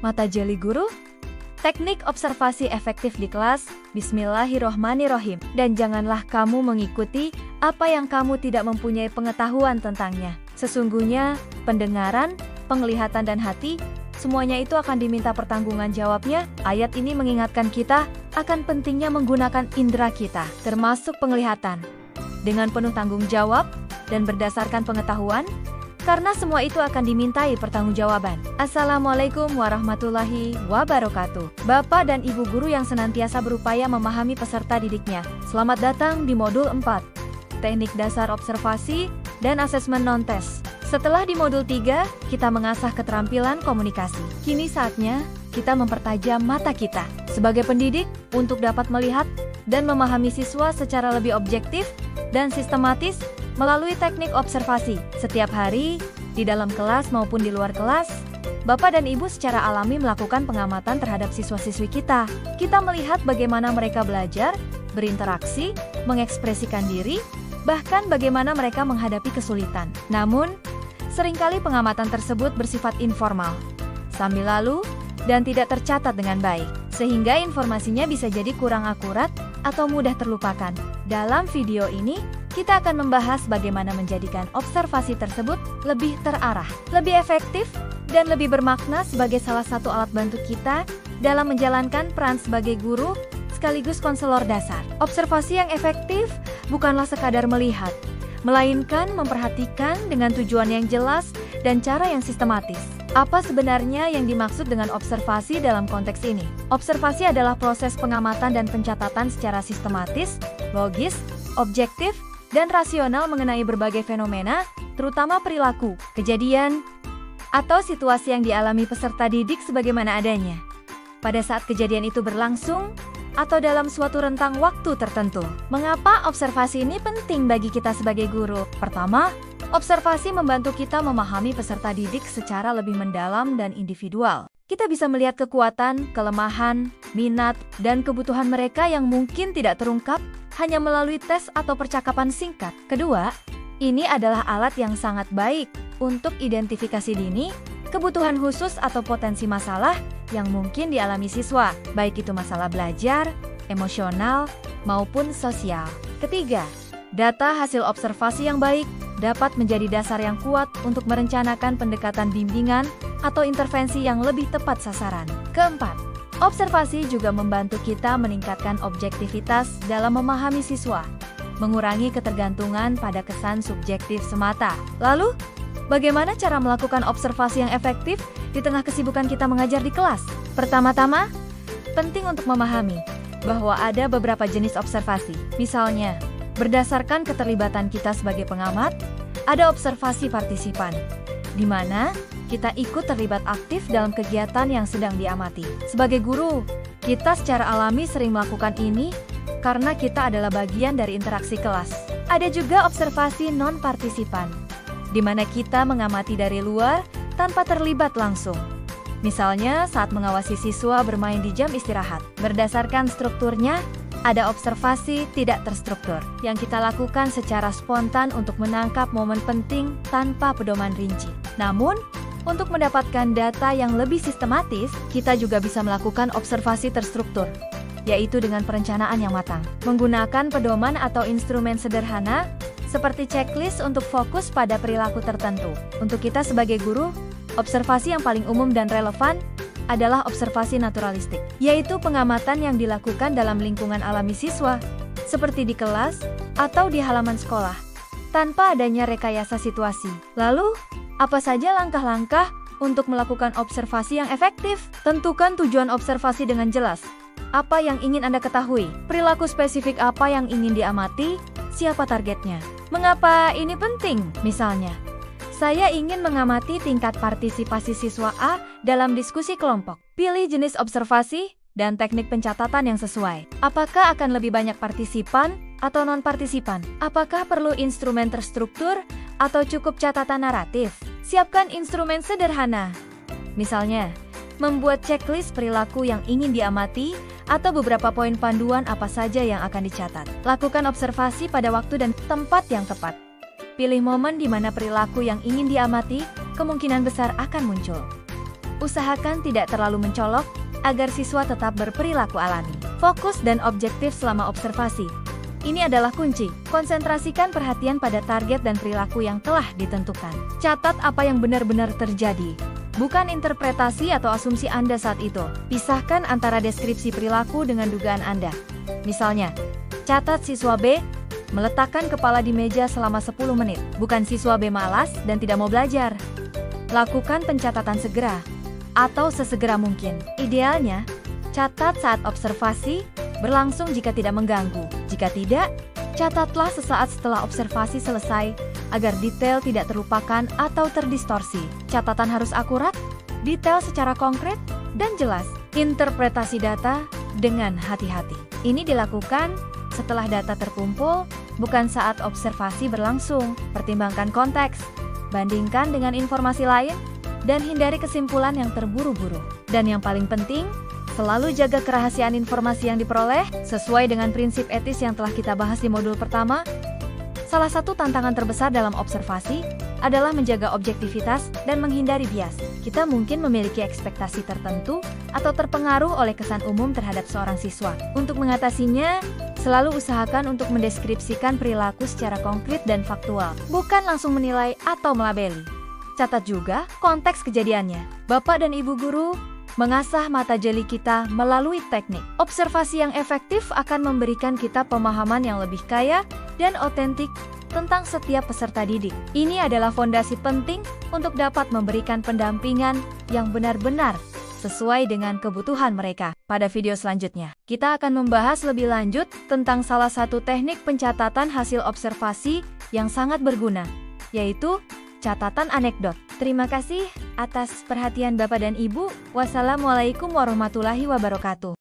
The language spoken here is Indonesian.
Mata jeli guru? Teknik observasi efektif di kelas. Bismillahirrohmanirrohim. Dan janganlah kamu mengikuti apa yang kamu tidak mempunyai pengetahuan tentangnya. Sesungguhnya, pendengaran, penglihatan dan hati, semuanya itu akan diminta pertanggungan jawabnya. Ayat ini mengingatkan kita akan pentingnya menggunakan indera kita, termasuk penglihatan, dengan penuh tanggung jawab dan berdasarkan pengetahuan, karena semua itu akan dimintai pertanggungjawaban. Assalamualaikum warahmatullahi wabarakatuh. Bapak dan Ibu guru yang senantiasa berupaya memahami peserta didiknya. Selamat datang di modul 4, Teknik Dasar Observasi dan Asesmen Non-Tes. Setelah di modul 3, kita mengasah keterampilan komunikasi. Kini saatnya kita mempertajam mata kita sebagai pendidik untuk dapat melihat dan memahami siswa secara lebih objektif dan sistematis melalui teknik observasi. Setiap hari, di dalam kelas maupun di luar kelas, Bapak dan Ibu secara alami melakukan pengamatan terhadap siswa-siswi kita. Kita melihat bagaimana mereka belajar, berinteraksi, mengekspresikan diri, bahkan bagaimana mereka menghadapi kesulitan. Namun, seringkali pengamatan tersebut bersifat informal, sambil lalu, dan tidak tercatat dengan baik, sehingga informasinya bisa jadi kurang akurat atau mudah terlupakan. Dalam video ini, kita akan membahas bagaimana menjadikan observasi tersebut lebih terarah, lebih efektif, dan lebih bermakna sebagai salah satu alat bantu kita dalam menjalankan peran sebagai guru sekaligus konselor dasar. Observasi yang efektif bukanlah sekadar melihat, melainkan memperhatikan dengan tujuan yang jelas dan cara yang sistematis. Apa sebenarnya yang dimaksud dengan observasi dalam konteks ini? Observasi adalah proses pengamatan dan pencatatan secara sistematis, logis, objektif, dan rasional mengenai berbagai fenomena, terutama perilaku, kejadian, atau situasi yang dialami peserta didik sebagaimana adanya pada saat kejadian itu berlangsung atau dalam suatu rentang waktu tertentu. Mengapa observasi ini penting bagi kita sebagai guru? Pertama, observasi membantu kita memahami peserta didik secara lebih mendalam dan individual. Kita bisa melihat kekuatan, kelemahan, minat, dan kebutuhan mereka yang mungkin tidak terungkap hanya melalui tes atau percakapan singkat. Kedua, ini adalah alat yang sangat baik untuk identifikasi dini, kebutuhan khusus atau potensi masalah yang mungkin dialami siswa, baik itu masalah belajar, emosional, maupun sosial. Ketiga, data hasil observasi yang baik dapat menjadi dasar yang kuat untuk merencanakan pendekatan bimbingan atau intervensi yang lebih tepat sasaran. Keempat, observasi juga membantu kita meningkatkan objektivitas dalam memahami siswa, mengurangi ketergantungan pada kesan subjektif semata. Lalu, bagaimana cara melakukan observasi yang efektif di tengah kesibukan kita mengajar di kelas? Pertama-tama, penting untuk memahami bahwa ada beberapa jenis observasi. Misalnya, berdasarkan keterlibatan kita sebagai pengamat, ada observasi partisipan, di mana kita ikut terlibat aktif dalam kegiatan yang sedang diamati. Sebagai guru, kita secara alami sering melakukan ini karena kita adalah bagian dari interaksi kelas. Ada juga observasi non-partisipan, di mana kita mengamati dari luar tanpa terlibat langsung. Misalnya saat mengawasi siswa bermain di jam istirahat. Berdasarkan strukturnya, ada observasi tidak terstruktur yang kita lakukan secara spontan untuk menangkap momen penting tanpa pedoman rinci. Namun, untuk mendapatkan data yang lebih sistematis, kita juga bisa melakukan observasi terstruktur, yaitu dengan perencanaan yang matang. Menggunakan pedoman atau instrumen sederhana, seperti checklist untuk fokus pada perilaku tertentu. Untuk kita sebagai guru, observasi yang paling umum dan relevan adalah observasi naturalistik, yaitu pengamatan yang dilakukan dalam lingkungan alami siswa, seperti di kelas atau di halaman sekolah, tanpa adanya rekayasa situasi. Lalu, apa saja langkah-langkah untuk melakukan observasi yang efektif? Tentukan tujuan observasi dengan jelas. Apa yang ingin Anda ketahui? Perilaku spesifik apa yang ingin diamati? Siapa targetnya? Mengapa ini penting? Misalnya, saya ingin mengamati tingkat partisipasi siswa A dalam diskusi kelompok. Pilih jenis observasi dan teknik pencatatan yang sesuai. Apakah akan lebih banyak partisipan atau non-partisipan? Apakah perlu instrumen terstruktur atau cukup catatan naratif? Siapkan instrumen sederhana. Misalnya, membuat checklist perilaku yang ingin diamati atau beberapa poin panduan apa saja yang akan dicatat. Lakukan observasi pada waktu dan tempat yang tepat. Pilih momen di mana perilaku yang ingin diamati kemungkinan besar akan muncul. Usahakan tidak terlalu mencolok, agar siswa tetap berperilaku alami. Fokus dan objektif selama observasi. Ini adalah kunci. Konsentrasikan perhatian pada target dan perilaku yang telah ditentukan. Catat apa yang benar-benar terjadi, bukan interpretasi atau asumsi Anda saat itu. Pisahkan antara deskripsi perilaku dengan dugaan Anda. Misalnya, catat siswa B meletakkan kepala di meja selama 10 menit, bukan siswa B malas dan tidak mau belajar. Lakukan pencatatan segera, atau sesegera mungkin. Idealnya, catat saat observasi berlangsung jika tidak mengganggu. Jika tidak, catatlah sesaat setelah observasi selesai, agar detail tidak terlupakan atau terdistorsi. Catatan harus akurat, detail secara konkret, dan jelas. Interpretasi data dengan hati-hati. Ini dilakukan setelah data terkumpul, bukan saat observasi berlangsung. Pertimbangkan konteks, bandingkan dengan informasi lain, dan hindari kesimpulan yang terburu-buru. Dan yang paling penting, selalu jaga kerahasiaan informasi yang diperoleh, sesuai dengan prinsip etis yang telah kita bahas di modul pertama. Salah satu tantangan terbesar dalam observasi adalah menjaga objektivitas dan menghindari bias. Kita mungkin memiliki ekspektasi tertentu atau terpengaruh oleh kesan umum terhadap seorang siswa. Untuk mengatasinya, selalu usahakan untuk mendeskripsikan perilaku secara konkret dan faktual, bukan langsung menilai atau melabeli. Catat juga konteks kejadiannya. Bapak dan Ibu guru mengasah mata jeli kita melalui teknik. Observasi yang efektif akan memberikan kita pemahaman yang lebih kaya dan otentik tentang setiap peserta didik. Ini adalah fondasi penting untuk dapat memberikan pendampingan yang benar-benar sesuai dengan kebutuhan mereka. Pada video selanjutnya, kita akan membahas lebih lanjut tentang salah satu teknik pencatatan hasil observasi yang sangat berguna, yaitu catatan anekdot. Terima kasih atas perhatian Bapak dan Ibu. Wassalamualaikum warahmatullahi wabarakatuh.